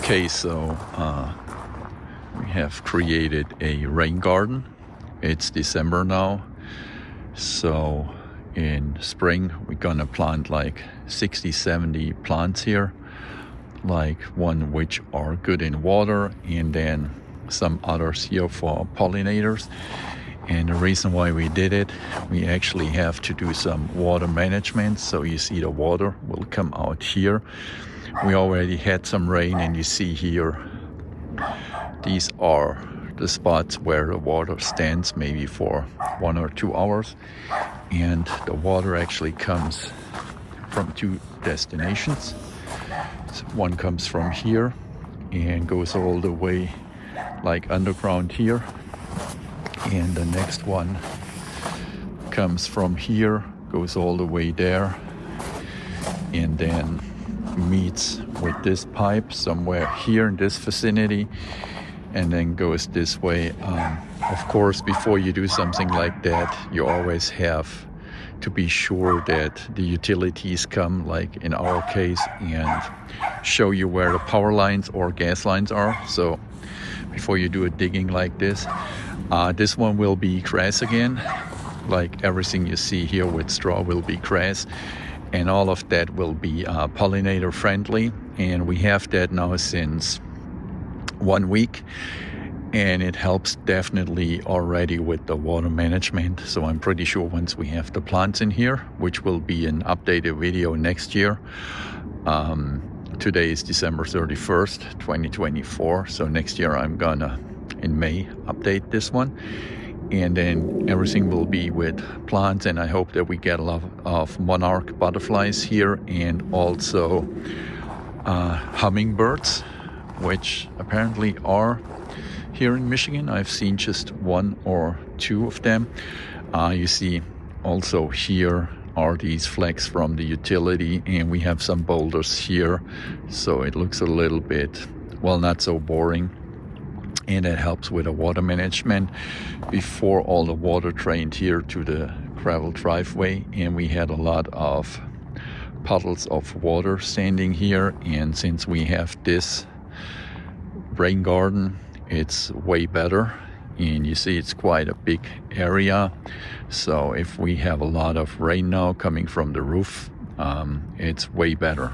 Okay, so we have created a rain garden. It's December now, so in spring we're gonna plant like 60-70 plants here, like one which are good in water and then some others here for pollinators. And the reason why we did it, we actually have to do some water management. So you see the water will come out here. We already had some rain, and you see here, these are the spots where the water stands maybe for 1 or 2 hours. And the water actually comes from two destinations. So one comes from here and goes all the way like underground here. And the next one comes from here, goes all the way there, and then meets with this pipe somewhere here in this vicinity, and then goes this way. Of course, before you do something like that, you always have to be sure that the utilities come, like in our case, and show you where the power lines or gas lines are. So before you do a digging like this one will be grass again. Like everything you see here with straw will be grass, and all of that will be pollinator friendly. And we have that now since 1 week, and it helps definitely already with the water management. So I'm pretty sure once we have the plants in here, which will be an updated video next year. Today is December 31st, 2024. So next year I'm gonna, in May, update this one. And then everything will be with plants, and I hope that we get a lot of monarch butterflies here, and also hummingbirds, which apparently are here in Michigan. I've seen just 1 or 2 of them. You see also here are these flags from the utility, and we have some boulders here, so it looks a little bit, well, not so boring. And it helps with the water management. Before, all the water drained here to the gravel driveway, and we had a lot of puddles of water standing here. And since we have this rain garden, it's way better. And you see it's quite a big area. So if we have a lot of rain now coming from the roof, it's way better.